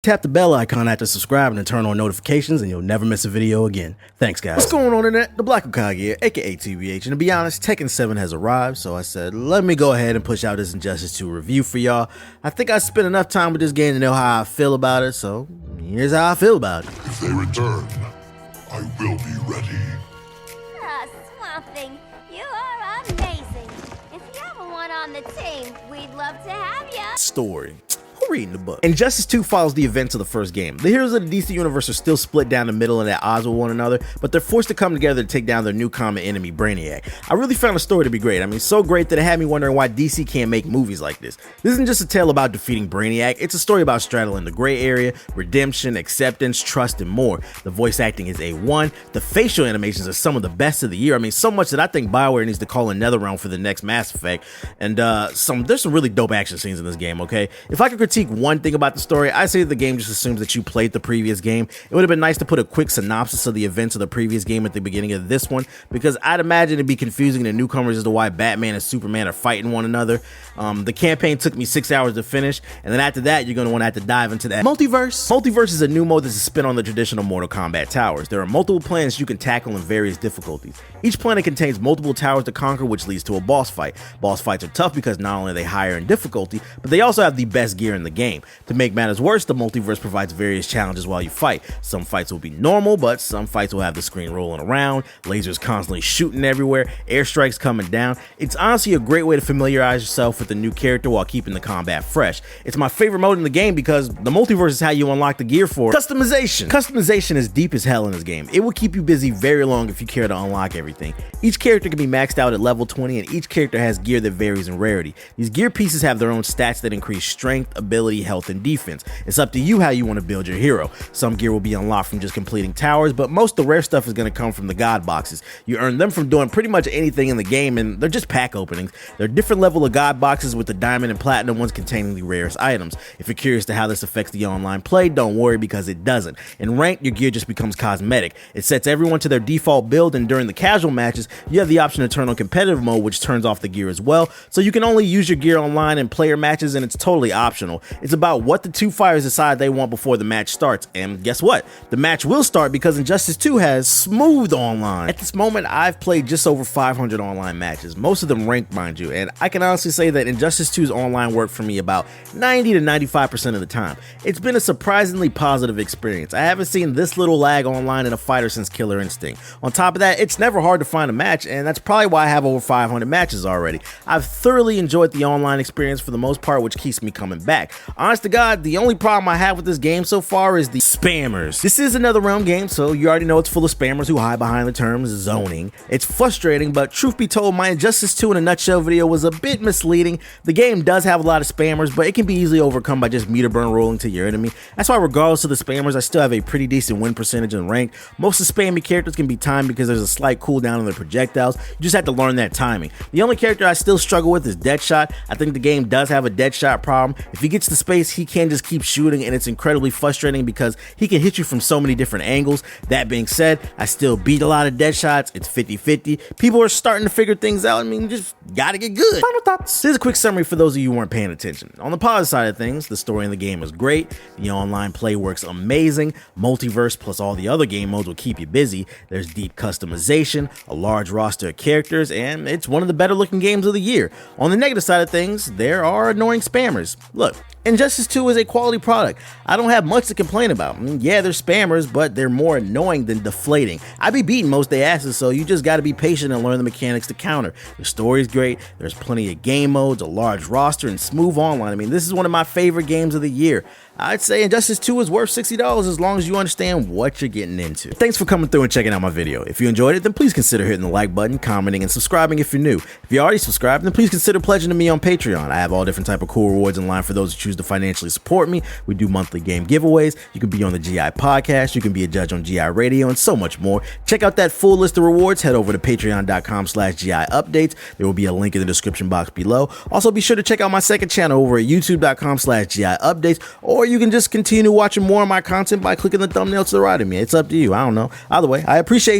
Tap the bell icon after subscribing and turn on notifications and you'll never miss a video again. Thanks guys. What's going on internet? The Black Hokage here, aka TBH, and to be honest, Tekken 7 has arrived, so I said let me go ahead and push out this Injustice 2 review for y'all. I think I spent enough time with this game to know how I feel about it, so here's how I feel about it. If they return, I will be ready. Swamp Thing, you are amazing. If you ever want on the team, we'd love to have you. Story. Who reading the book? Injustice 2 follows the events of the first game. The heroes of the DC universe are still split down the middle and at odds with one another, but they're forced to come together to take down their new common enemy, Brainiac. I really found the story to be great. I mean, so great that it had me wondering why DC can't make movies like this. This isn't just a tale about defeating Brainiac, it's a story about straddling the gray area, redemption, acceptance, trust, and more. The voice acting is A1, the facial animations are some of the best of the year. I mean, so much that I think BioWare needs to call in NetherRealm for the next Mass Effect, and there's some really dope action scenes in this game, okay? If I could critique one thing about the story, I say that the game just assumes that you played the previous game. It would have been nice to put a quick synopsis of the events of the previous game at the beginning of this one, because I'd imagine it'd be confusing to newcomers as to why Batman and Superman are fighting one another. The campaign took me 6 hours to finish, and then after that, you're going to want to have to dive into that multiverse. Multiverse is a new mode that's a spin on the traditional Mortal Kombat towers. There are multiple planets you can tackle in various difficulties. Each planet contains multiple towers to conquer, which leads to a boss fight. Boss fights are tough because not only are they higher in difficulty, but they also have the best gear in the game. To make matters worse, the multiverse provides various challenges while you fight. Some fights will be normal, but some fights will have the screen rolling around, lasers constantly shooting everywhere, airstrikes coming down. It's honestly a great way to familiarize yourself with the new character while keeping the combat fresh. It's my favorite mode in the game because the multiverse is how you unlock the gear for customization. Customization is deep as hell in this game. It will keep you busy very long if you care to unlock everything. Each character can be maxed out at level 20, and each character has gear that varies in rarity. These gear pieces have their own stats that increase strength, ability, health, and defense. It's up to you how you want to build your hero. Some gear will be unlocked from just completing towers, but most of the rare stuff is going to come from the god boxes. You earn them from doing pretty much anything in the game, and they're just pack openings. There are different level of god boxes, with the diamond and platinum ones containing the rarest items. If you're curious to how this affects the online play, don't worry, because it doesn't. In ranked, your gear just becomes cosmetic. It sets everyone to their default build, and during the casual matches, you have the option to turn on competitive mode, which turns off the gear as well, so you can only use your gear online in player matches, and it's totally optional. It's about what the two fighters decide they want before the match starts, and guess what? The match will start because Injustice 2 has smooth online. At this moment, I've played just over 500 online matches, most of them ranked, mind you, and I can honestly say that Injustice 2's online worked for me about 90 to 95% of the time. It's been a surprisingly positive experience. I haven't seen this little lag online in a fighter since Killer Instinct. On top of that, it's never hard to find a match, and that's probably why I have over 500 matches already. I've thoroughly enjoyed the online experience for the most part, which keeps me coming back. Honest to God, the only problem I have with this game so far is the spammers. This is another NetherRealm game, so you already know it's full of spammers who hide behind the term zoning. It's frustrating, but truth be told, my Injustice 2 in a nutshell video was a bit misleading. The game does have a lot of spammers, but it can be easily overcome by just meter burn rolling to your enemy. That's why regardless of the spammers, I still have a pretty decent win percentage in ranked. Most of the spammy characters can be timed because there's a slight cooldown on their projectiles. You just have to learn that timing. The only character I still struggle with is Deadshot. I think the game does have a Deadshot problem. If he gets to space, he can just keep shooting, and it's incredibly frustrating because he can hit you from so many different angles. That being said, I still beat a lot of Deadshots. It's 50-50. People are starting to figure things out. I mean, just gotta get good. Final thoughts. Here's a quick summary for those of you who weren't paying attention. On the positive side of things, the story in the game is great. The online play works amazing. Multiverse plus all the other game modes will keep you busy. There's deep customization, a large roster of characters, and it's one of the better looking games of the year. On the negative side of things, there are annoying spammers. Look, Injustice 2 is a quality product. I don't have much to complain about. Yeah, they're spammers, but they're more annoying than deflating. I be beating most their asses, so you just gotta be patient and learn the mechanics to counter. The story's great, there's plenty of game modes, a large roster, and smooth online. I mean, this is one of my favorite games of the year. I'd say Injustice 2 is worth $60 as long as you understand what you're getting into. Thanks for coming through and checking out my video. If you enjoyed it, then please consider hitting the like button, commenting, and subscribing if you're new. If you already subscribed, then please consider pledging to me on Patreon. I have all different type of cool rewards in line for those who choose to financially support me. We do monthly game giveaways. You can be on the GI podcast. You can be a judge on GI Radio and so much more. Check out that full list of rewards. Head over to patreon.com/GI updates. There will be a link in the description box below. Also, be sure to check out my second channel over at youtube.com/GI updates, or you can just continue watching more of my content by clicking the thumbnail to the right of me. It's up to you. I don't know. Either way, I appreciate you.